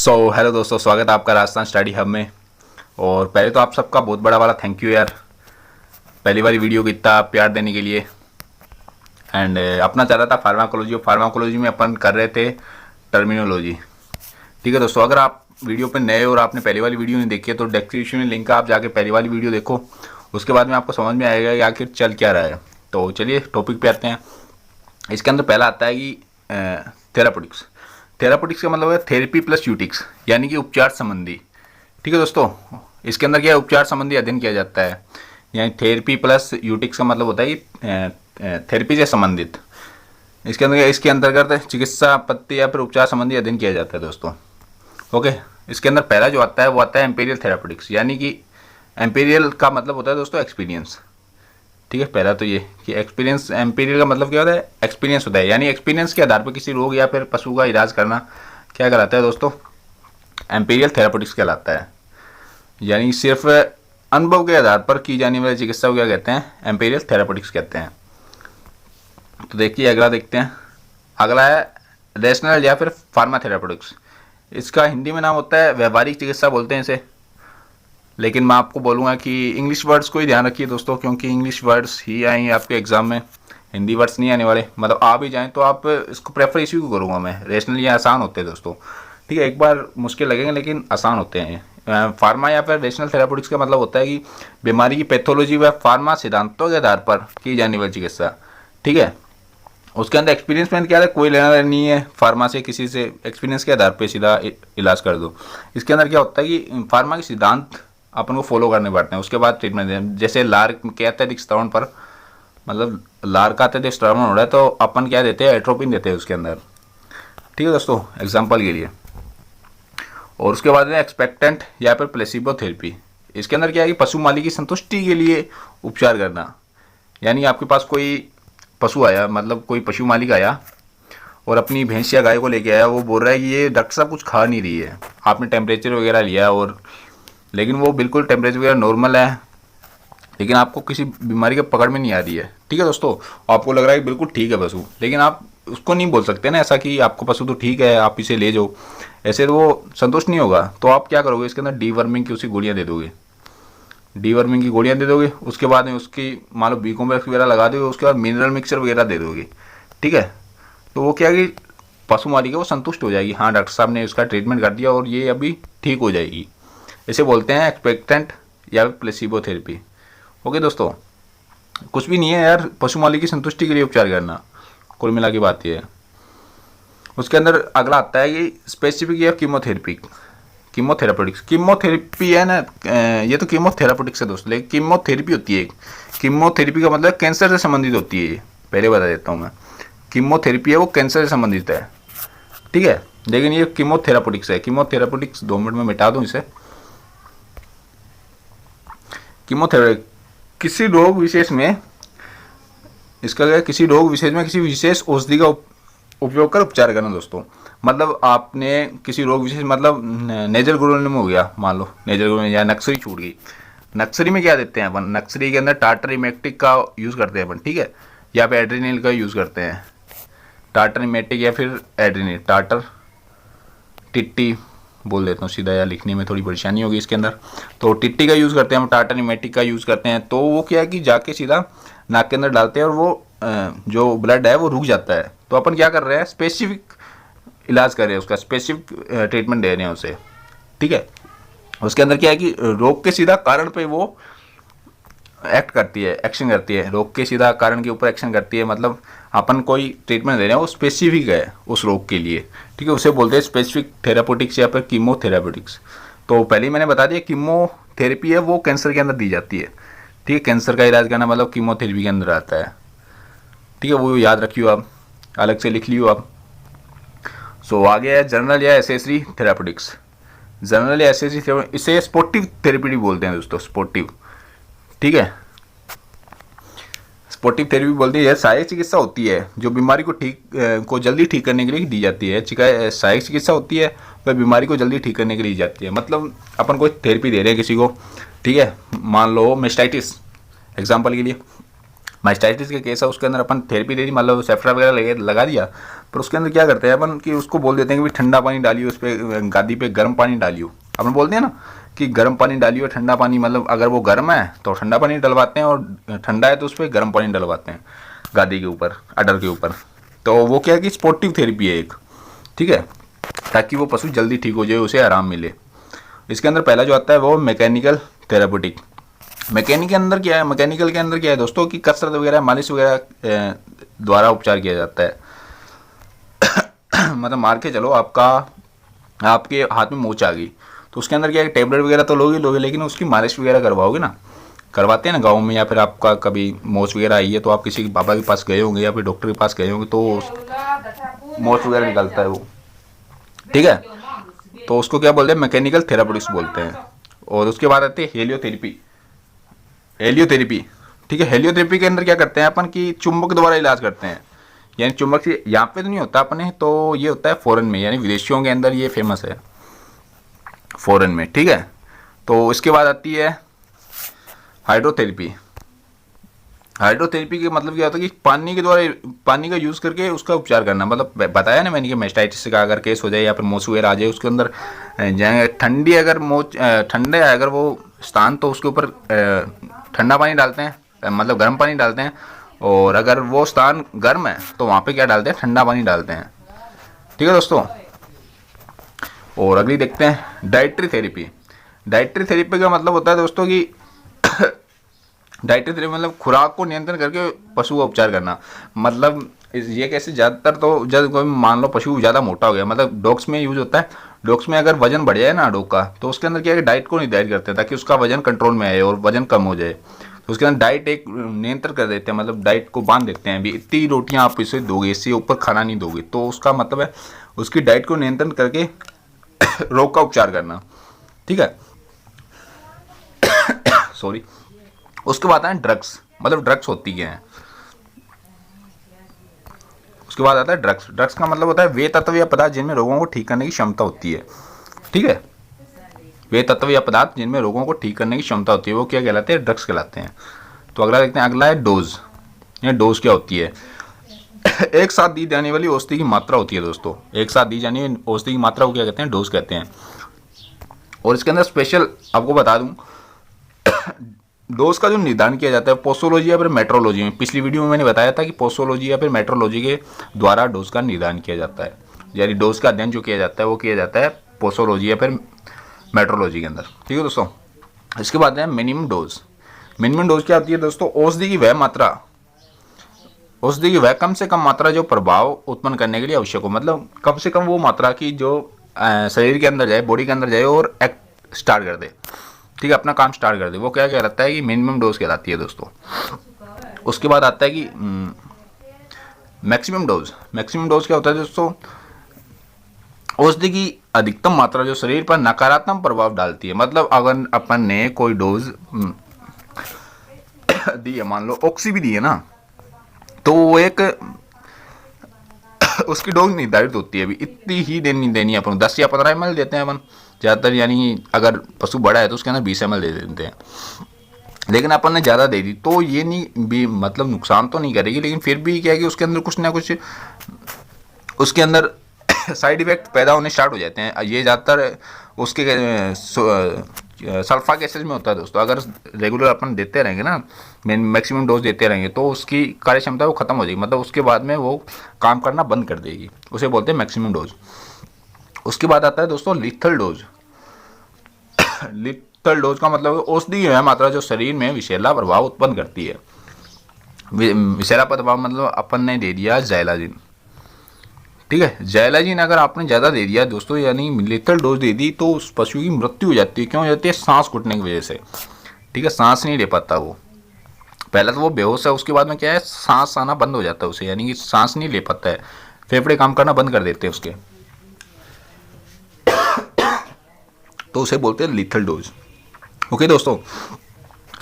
Hello दोस्तों, स्वागत है आपका राजस्थान स्टडी हब में। और पहले तो आप सबका बहुत बड़ा वाला थैंक यू यार, पहली वाली वीडियो को इतना प्यार देने के लिए। एंड अपना चल रहा था फार्माकोलॉजी, और फार्माकोलॉजी में अपन कर रहे थे टर्मिनोलॉजी। ठीक है दोस्तों, अगर आप वीडियो पे नए और आपने पहली वाली वीडियो नहीं देखी है तो डिस्क्रिप्शन में लिंक है, आप जाके पहली वाली वीडियो देखो। उसके बाद में आपको समझ में आएगा कि आखिर चल क्या रहा है। तो चलिए टॉपिक पे आते हैं। इसके अंदर पहला आता है कि थेरापेटिक्स। थेरापेटिक्स का मतलब है थेरेपी प्लस यूटिक्स, यानी कि उपचार संबंधी। ठीक है दोस्तों, इसके अंदर क्या है, उपचार संबंधी अध्ययन किया जाता है। यानी थेरेपी प्लस यूटिक्स का मतलब होता है कि थेरेपी से संबंधित। इसके अंतर्गत चिकित्सा पद्धति या फिर उपचार संबंधी अध्ययन किया जाता है दोस्तों। ओके, इसके अंदर पहला जो आता है वो आता है एम्पीरियल थेरापेटिक्स, यानी कि एम्पीरियल का मतलब होता है दोस्तों एक्सपीरियंस। ठीक है, पहला तो ये कि एक्सपीरियंस, एम्पीरियल का मतलब क्या होता है, एक्सपीरियंस होता है। यानी एक्सपीरियंस के आधार पर किसी रोग या फिर पशु का इलाज करना क्या कहलाता है दोस्तों, एम्पीरियल थेरापेटिक्स कहलाता है। यानी सिर्फ अनुभव के आधार पर की जाने वाली चिकित्सा को क्या कहते हैं, एम्पीरियल थेरापेटिक्स कहते हैं। तो देखिए अगला देखते हैं। अगला है रेशनल या फिर फार्मा थेरापेटिक्स। इसका हिंदी में नाम होता है व्यवहारिक चिकित्सा बोलते हैं इसे, लेकिन मैं आपको बोलूँगा कि इंग्लिश वर्ड्स को ही ध्यान रखिए दोस्तों, क्योंकि इंग्लिश वर्ड्स ही आएंगे आपके एग्जाम में, हिंदी वर्ड्स नहीं आने वाले। मतलब आ भी जाएँ तो आप इसको प्रेफर इसी को करूँगा मैं। रेशनल ये आसान होते हैं दोस्तों, ठीक है, एक बार मुश्किल लगेंगे लेकिन आसान होते हैं। फार्मा या फिर रेशनल थेरापेटिक्स का मतलब होता है कि बीमारी की पैथोलॉजी व फार्मा सिद्धांतों के आधार पर की जाने वाली चिकित्सा। ठीक है, उसके अंदर एक्सपीरियंस में क्या है, कोई लेना देना नहीं है फार्मा से, किसी से एक्सपीरियंस के आधार पर सीधा इलाज कर दो। इसके अंदर क्या होता है कि फार्मा के सिद्धांत अपन को फॉलो करने पड़ते हैं, उसके बाद ट्रीटमेंट दें। जैसे लार के अत्यधिक श्रवण पर, मतलब लार का अत्यधिक श्रवण हो रहा है तो अपन क्या देते हैं, एट्रोपिन देते हैं उसके अंदर। ठीक है दोस्तों, एग्जाम्पल के लिए। और उसके बाद में एक्सपेक्टेंट या फिर प्लेसिबो थेरेपी। इसके अंदर क्या है कि पशु मालिक की संतुष्टि के लिए उपचार करना। यानी आपके पास कोई पशु आया, मतलब कोई पशु मालिक आया और अपनी भैंस या गाय को लेके आया, वो बोल रहा है कि ये डॉक्टर साहब कुछ खा नहीं रही है। आपने टेम्परेचर वगैरह लिया और लेकिन वो बिल्कुल टेम्परेचर वगैरह नॉर्मल है, लेकिन आपको किसी बीमारी के पकड़ में नहीं आ रही है। ठीक है दोस्तों, आपको लग रहा है कि बिल्कुल ठीक है पशु, लेकिन आप उसको नहीं बोल सकते ना ऐसा कि आपको पशु तो ठीक है, आप इसे ले जाओ। ऐसे तो वो संतुष्ट नहीं होगा। तो आप क्या करोगे, इसके अंदर डीवर्मिंग की उसी गोलियाँ दे दोगे, डीवर्मिंग की गोलियाँ दे दोगे। उसके बाद में उसकी मान लो बी कॉम्प्लेक्स वगैरह लगा दोगे, उसके बाद मिनरल मिक्सचर वगैरह दे दोगे। ठीक है, तो वो क्या कि पशु मालिक है वो संतुष्ट हो जाएगी, हाँ डॉक्टर साहब ने उसका ट्रीटमेंट कर दिया और ये अभी ठीक हो जाएगी। इसे बोलते हैं एक्सपेक्टेंट या प्लेसिबो थेरेपी। ओके दोस्तों, कुछ भी नहीं है यार, पशु मालिक की संतुष्टि के लिए उपचार करना, कुल मिला की बात ये है। उसके अंदर अगला आता है कि स्पेसिफिक या कीमोथेरेपी, कीमोथेरापेटिक्स। कीमोथेरेपी है ना, ये तो कीमोथेरापेटिक्स है दोस्तों, लेकिन कीमोथेरेपी होती है। कीमोथेरेपी का मतलब कैंसर से संबंधित होती है, ये पहले बता देता हूँ मैं। कीमोथेरेपी है वो कैंसर से संबंधित है, ठीक है, लेकिन ये कीमोथेरापेटिक्स है। कीमोथेरापेटिक्स 2 मिनट में मिटा दूँ इसे। कीमोथेरेपी किसी रोग विशेष में, इसका क्या, किसी रोग विशेष में किसी विशेष औषधि का उपयोग कर उपचार करना दोस्तों। मतलब आपने किसी रोग विशेष, मतलब नेजल ग्लोमेरुलम हो गया, मान लो नेजल ग्लोमेरुलम या नक्सरी छूट गई। नक्सरी में क्या देते हैं अपन, नक्सरी के अंदर टाटर इमेक्टिक का यूज़ करते हैं अपन, ठीक है, या फिर एड्रीनिल का यूज़ करते हैं। टाटर इमेक्टिक या फिर एड्रीनिल, टाटर टिट्टी बोल देता हूँ सीधा, या लिखने में थोड़ी परेशानी होगी इसके अंदर। तो टिट्टी का यूज़ करते हैं हम, टाटा निमेटिक का यूज़ करते हैं। तो वो क्या है कि जाके सीधा नाक के अंदर डालते हैं और वो जो ब्लड है वो रुक जाता है। तो अपन क्या कर रहे हैं, स्पेसिफिक इलाज कर रहे हैं, उसका स्पेसिफिक ट्रीटमेंट दे रहे हैं उसे। ठीक है, उसके अंदर क्या है कि रोग के सीधा कारण पे वो एक्ट करती है, एक्शन करती है, रोग के सीधा कारण के ऊपर एक्शन करती है। मतलब अपन कोई ट्रीटमेंट दे रहे हैं वो स्पेसिफिक है उस रोग के लिए, ठीक है, उसे बोलते हैं स्पेसिफिक थेरापेटिक्स या फिर कीमोथेरापेटिक्स। तो पहले ही मैंने बता दिया, कीमोथेरेपी है वो कैंसर के अंदर दी जाती है, ठीक है, कैंसर का इलाज करना मतलब कीमोथेरेपी के अंदर आता है। ठीक है, वो याद रखियो आप, अलग से लिख लियो आप। सो आगे है जनरल या एसेसरी थेरापेटिक्स। जनरल या एसेसरी, इसे स्पोर्टिव थेरेपी बोलते हैं दोस्तों, स्पोर्टिव। ठीक है, स्पोर्टिव थेरेपी बोलती है, सहायक चिकित्सा होती है जो बीमारी को जल्दी ठीक करने के लिए दी जाती है। सहायक चिकित्सा होती है वह बीमारी को जल्दी ठीक करने के लिए दी जाती है। मतलब अपन कोई थेरेपी दे रहे हैं किसी को, ठीक है, मान लो मेस्टाइटिस, एग्जाम्पल के लिए मास्टाइटिस के केस है उसके अंदर अपन थेरेपी दे दी, मतलब सेफ्रा वगैरह लगा दिया, पर उसके अंदर क्या करते हैं अपन कि उसको बोल देते हैं कि ठंडा पानी डालिए, उस पर गादी पे गर्म पानी डालियो। अपन बोलते हैं ना कि गर्म पानी डालिए, ठंडा पानी, मतलब अगर वो गर्म है तो ठंडा पानी डलवाते हैं और ठंडा है तो उस पर गर्म पानी डलवाते हैं गादी के ऊपर, अडर के ऊपर। तो वो क्या है कि स्पोर्टिव थेरेपी है एक, ठीक है, ताकि वो पशु जल्दी ठीक हो जाए, उसे आराम मिले। इसके अंदर पहला जो आता है वो मैकेनिकल थेरापेटिक। मैकेनिक के अंदर क्या है, मैकेनिकल के अंदर क्या है दोस्तों कि कसरत वगैरह, मालिश वगैरह द्वारा उपचार किया जाता है। मतलब मार के चलो, आपके हाथ में मोच आ गई तो उसके अंदर क्या है, टेबलेट वगैरह तो लोगे, लेकिन उसकी मालिश वगैरह करवाओगे ना, करवाते हैं ना गाँव में, या फिर आपका कभी मोच वगैरह आई है तो आप किसी बाबा के पास गए होंगे या फिर डॉक्टर के पास गए होंगे तो मोच वगैरह निकलता है वो, ठीक है। तो उसको क्या बोलते हैं, मैकेनिकल थेरापेटिक्स बोलते हैं। और उसके बाद आती है हेलियोथेरेपी। ठीक है, हेलियोथेरेपी के अंदर क्या करते हैं अपन कि चुंबक द्वारा इलाज करते हैं, यानी चुंबक से, यहाँ पे तो नहीं होता अपने, तो ये होता है फॉरेन में, यानी विदेशियों के अंदर ये फेमस है, फॉरेन में, ठीक है। तो इसके बाद आती है हाइड्रोथेरेपी। हाइड्रोथेरेपी के मतलब क्या होता है कि पानी का यूज़ करके उसका उपचार करना, मतलब बताया ना मैंने कि मेस्टाइटिस का अगर केस हो जाए या फिर मोच वगैरह आ जाए उसके अंदर, ठंडे है अगर वो स्थान तो उसके ऊपर ठंडा पानी डालते हैं, मतलब गर्म पानी डालते हैं, और अगर वो स्थान गर्म है तो वहाँ पे क्या डालते हैं, ठंडा पानी डालते हैं, ठीक है दोस्तों। और अगली देखते हैं डाइटरी थेरेपी। डाइटरी थेरेपी का मतलब होता है दोस्तों कि डाइटरी थेरेपी मतलब खुराक को नियंत्रण करके पशु का उपचार करना। मतलब ये कैसे, ज़्यादातर तो जब कोई मान लो पशु ज़्यादा मोटा हो गया, मतलब डॉग्स में यूज़ होता है, डॉग्स में अगर वजन बढ़ जाए ना डॉग का, तो उसके अंदर क्या है कि डाइट को निर्धारित करते हैं ताकि उसका वजन कंट्रोल में आए और वजन कम हो जाए। तो उसके अंदर डाइट एक नियंत्रण कर देते हैं, मतलब डाइट को बांध देते हैं, भी इतनी रोटियाँ आप इसे दोगे, इससे ऊपर खाना नहीं दोगे, तो उसका मतलब है उसकी डाइट को नियंत्रण करके रोग का उपचार करना, ठीक है। सॉरी। उसके बाद है ड्रग्स, मतलब ड्रग्स होती हैं। उसके बाद आता है ड्रग्स। ड्रग्स का मतलब होता है वे तत्व या पदार्थ जिनमें रोगों को ठीक करने की क्षमता होती है, ठीक है। वे तत्व या पदार्थ जिनमें रोगों को ठीक करने की क्षमता होती है वो क्या कहलाते हैं, ड्रग्स कहलाते हैं। तो अगला देखते हैं, अगला है डोज। ये डोज क्या होती है, एक साथ दी जाने वाली औषधि की मात्रा होती है दोस्तों। एक साथ दी जाने वाली औषधि की मात्रा को क्या कहते हैं, डोज कहते हैं। और इसके अंदर स्पेशल आपको बता दूं, डोज का जो निर्धारण किया जाता है पोस्टोलॉजी या फिर मेट्रोलॉजी में, पिछली वीडियो में मैंने बताया था कि पोस्टोलॉजी या फिर मेट्रोलॉजी के द्वारा डोज का निर्धारण किया जाता है, यानी डोज का अध्ययन जो किया जाता है वो किया जाता है पोस्टोलॉजी या फिर मेट्रोलॉजी के अंदर, ठीक है दोस्तों। इसके बाद है मिनिमम डोज। मिनिमम डोज क्या होती है दोस्तों, औषधि की वह कम से कम मात्रा जो प्रभाव उत्पन्न करने के लिए आवश्यक हो, मतलब कम से कम वो मात्रा की जो शरीर के अंदर जाए, बॉडी के अंदर जाए और एक्ट स्टार्ट कर दे, ठीक है, अपना काम स्टार्ट कर दे, वो क्या कहलाता है कि मिनिमम डोज कहलाती है दोस्तों। उसके बाद आता है कि मैक्सिमम डोज। मैक्सिमम डोज क्या होता है दोस्तों, औषधि की अधिकतम मात्रा जो शरीर पर नकारात्मक प्रभाव डालती है, मतलब अगर अपन ने कोई डोज दी है, मान लो ऑक्सी भी दी है ना, तो वो एक उसकी डोज निर्धारित होती है, अभी इतनी ही देनी है अपन, 10 या 15 ml देते हैं अपन ज़्यादातर, यानी अगर पशु बड़ा है तो उसके अंदर 20 ml दे देते हैं, लेकिन अपन ने ज़्यादा दे दी तो ये नहीं भी, मतलब नुकसान तो नहीं करेगी, लेकिन फिर भी क्या है कि उसके अंदर कुछ ना कुछ उसके अंदर साइड इफेक्ट पैदा होने स्टार्ट हो जाते हैं। ये ज़्यादातर उसके सल्फा केसेस में होता है दोस्तों। अगर रेगुलर अपन देते रहेंगे ना, मैक्सिमम डोज देते रहेंगे तो उसकी कार्य क्षमता वो खत्म हो जाएगी, मतलब उसके बाद में वो काम करना बंद कर देगी, उसे बोलते हैं मैक्सिमम डोज। उसके बाद आता है दोस्तों लिथल डोज। लिथल डोज का मतलब औषधि है मात्रा जो शरीर में विषैला प्रभाव उत्पन्न करती है। विषैला प्रभाव मतलब अपन ने दे दिया जाइलाजिन, ठीक है, जाइलाजिन अगर आपने ज़्यादा दे दिया दोस्तों, यानी लिथल डोज दे दी, तो उस पशु की मृत्यु हो जाती है। क्यों हो जाती है, सांस घुटने की वजह से, ठीक है, सांस नहीं ले पाता वो, पहले तो वो बेहोश है, उसके बाद में क्या है, सांस आना बंद हो जाता है उसे, यानी कि सांस नहीं ले पाता है, फेफड़े काम करना बंद कर देते हैं उसके, तो उसे बोलते हैं लिथल डोज। ओके दोस्तों,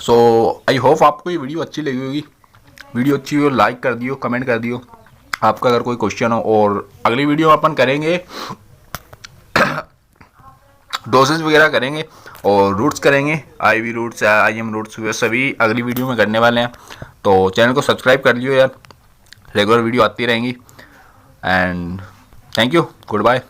सो आई होप आपको ये वीडियो अच्छी लगी होगी। वीडियो अच्छी हो लाइक कर दियो, कमेंट कर दियो आपका अगर कोई क्वेश्चन हो, और अगली वीडियो में अपन करेंगे डोसेज वगैरह करेंगे और रूट्स करेंगे, IV रूट्स, IM रूट्स, वे सभी अगली वीडियो में करने वाले हैं। तो चैनल को सब्सक्राइब कर लियो यार, रेगुलर वीडियो आती रहेंगी। And thank you, good bye.